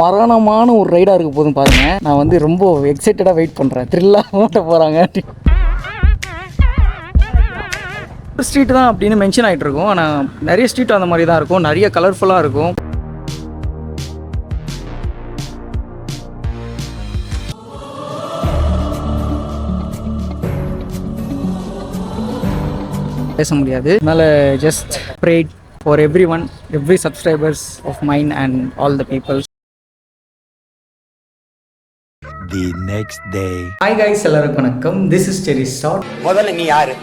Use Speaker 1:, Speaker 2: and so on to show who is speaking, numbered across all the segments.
Speaker 1: மரணமான ஒரு ரைடாக இருக்க போதும் பாருங்க. நான் வந்து ரொம்ப எக்ஸைட்டடாக வெயிட் பண்ணுறேன். த்ரில்லாக ஓட்ட போகிறாங்க. ஸ்ட்ரீட் தான் அப்படின்னு மென்ஷன் ஆகிட்டு இருக்கும். ஆனால் நிறைய ஸ்ட்ரீட் அந்த மாதிரி தான் இருக்கும். நிறைய கலர்ஃபுல்லாக இருக்கும். பேச முடியாது. அதனால் just pray for everyone, every subscribers of mine and all the people.
Speaker 2: The next day.
Speaker 1: Hi guys, எல்லாருக்கும் வணக்கம். This is Cherry Star.
Speaker 3: முதல்ல நீ யாரு?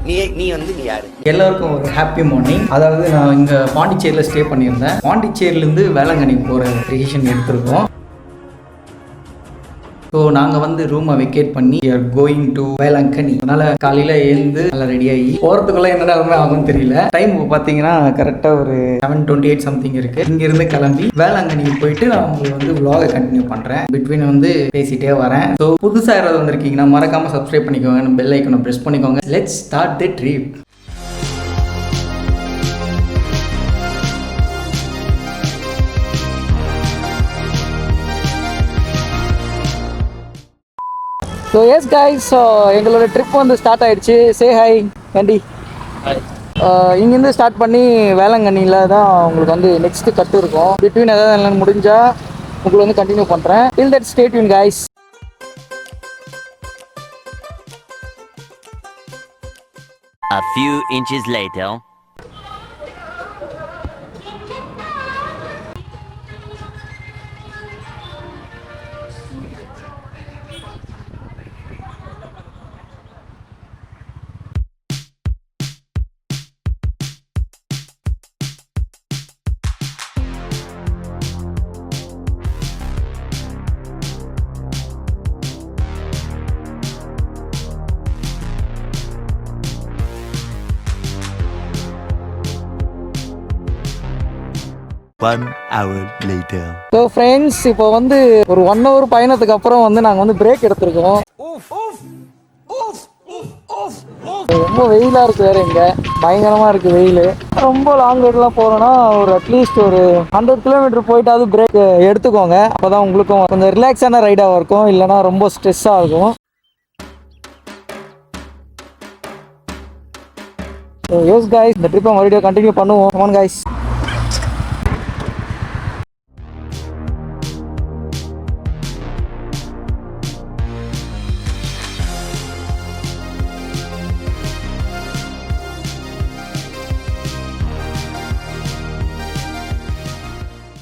Speaker 3: நீ யாரு?
Speaker 1: எல்லாருக்கும் ஒரு ஹாப்பி மார்னிங். அதாவது நான் இங்கே பாண்டிச்சேரியில் ஸ்டே பண்ணியிருந்தேன். பாண்டிச்சேரியிலேருந்து வேளாங்கண்ணி போகிற டிசிஷன் எடுத்திருக்கோம். ஸோ நாங்கள் வந்து ரூமை வெக்கேட் பண்ணி கோயிங் டு வேளாங்கண்ணி. அதனால் காலையில் எழுந்து நல்லா ரெடி ஆகி போகிறதுக்குள்ளே என்ன நிலமே ஆகும்னு தெரியல. டைம் பார்த்தீங்கன்னா கரெக்டாக ஒரு 7:28 சம்திங் இருக்குது. இங்கேருந்து கிளம்பி வேளாங்கண்ணி போயிட்டு நான் உங்களுக்கு வந்து vlog கண்டினியூ பண்ணுறேன். பிட்வீன் வந்து பேசிகிட்டே வரேன். ஸோ புதுசாக யாராவது வந்திருக்கீங்கன்னா மறக்காமல் சப்ஸ்கிரைப் பண்ணிக்கோங்க. பெல் ஐக்கனை ப்ரெஸ் பண்ணிக்கோங்க. Let's start the trip. So yes guys, எங்களோட ட்ரிப் வந்து ஸ்டார்ட் ஆகிடுச்சு. சே ஹாய் கண்டி. இங்கேருந்து ஸ்டார்ட் பண்ணி வேளாங்கண்ணியில் தான் உங்களுக்கு வந்து நெக்ஸ்ட்டு கட்டு இருக்கும். பிட்வீன் எதாவது முடிஞ்சால் உங்களுக்கு வந்து கண்டினியூ பண்ணுறேன். டில் that stay tune guys.
Speaker 4: A few inches later.
Speaker 2: One hour later.
Speaker 1: So friends, இப்போ வந்து ஒரு 1 hour பயணத்துக்கு அப்புறம் வந்து நாங்கள் வந்து பிரேக் எடுத்திருக்கோம். ரொம்ப வெயிலாக இருக்குது வேறு. இங்கே பயங்கரமாக இருக்குது வெயில். ரொம்ப லாங் ரைட்லாம் போகிறோன்னா ஒரு அட்லீஸ்ட் ஒரு 100 kilometer போயிட்டாவது பிரேக் எடுத்துக்கோங்க. அப்போ தான் உங்களுக்கும் கொஞ்சம் ரிலாக்ஸான ரைடாக இருக்கும். இல்லைனா ரொம்ப ஸ்ட்ரெஸ்ஸாக இருக்கும். ஸோ யோஸ் கைஸ், இந்த ட்ரிப்பை மறுபடியும் கண்டினியூ பண்ணுவோம். Come on guys.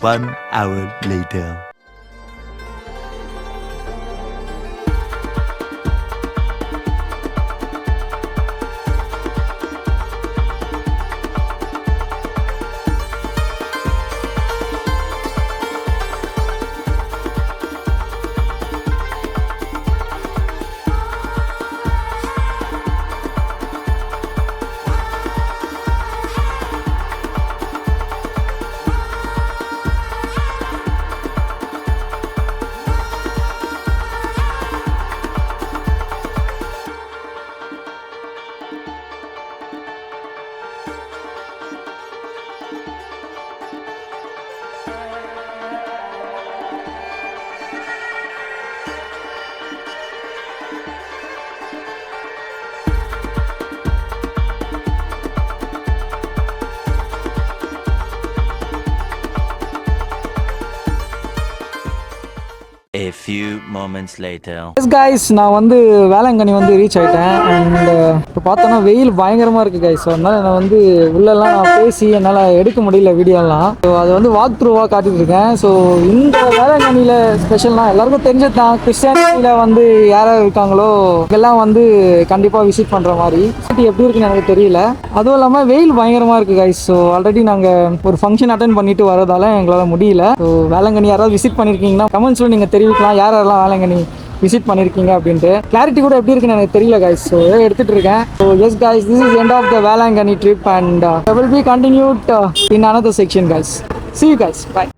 Speaker 2: One hour later.
Speaker 4: A few moments later.
Speaker 1: S guys, நான் வந்து வேளாங்கண்ணி வந்து ரீச் ஆகிட்டேன். அண்ட் இப்போ பார்த்தோன்னா வெயில் பயங்கரமாக இருக்குது கைஸ். ஸோ அதனால் நான் வந்து உள்ளெல்லாம் நான் பேசி என்னால் எடுக்க முடியல வீடியோலாம். ஸோ அது வந்து வாக் த்ரூவாக காட்டிகிட்டு இருக்கேன். ஸோ இந்த வேளாங்கண்ணியில் ஸ்பெஷல்னால் எல்லாருக்கும் தெரிஞ்சது தான். கிறிஸ்டியானிட்டியில் வந்து யாராவது இருக்காங்களோ இதெல்லாம் வந்து கண்டிப்பாக விசிட் பண்ணுற மாதிரி. சிட்டி எப்படி இருக்குன்னு எனக்கு தெரியல. அதுவும் இல்லாமல் வெயில் பயங்கரமாக இருக்குது கைஸ். ஸோ ஆல்ரெடி நாங்கள் ஒரு ஃபங்க்ஷன் அட்டன் பண்ணிட்டு வரதால எங்களால் முடியல. ஸோ வேளாங்கண்ணி யாராவது விசிட் பண்ணியிருக்கீங்கன்னா கமெண்ட்ஸில் நீங்கள் தெரிவிக்கலாம் யாரெல்லாம் வேளாங்கண்ணி விசிட் பண்ணியிருக்கீங்க அப்படின்ட்டு. கிளாரிட்டி கூட எப்படி இருக்குன்னு எனக்கு தெரியல கைஸ். ஸோ எடுத்துகிட்டு இருக்கேன். So yes guys, this is end of the Velankanni trip and will be continued in another section guys. See you guys. Bye.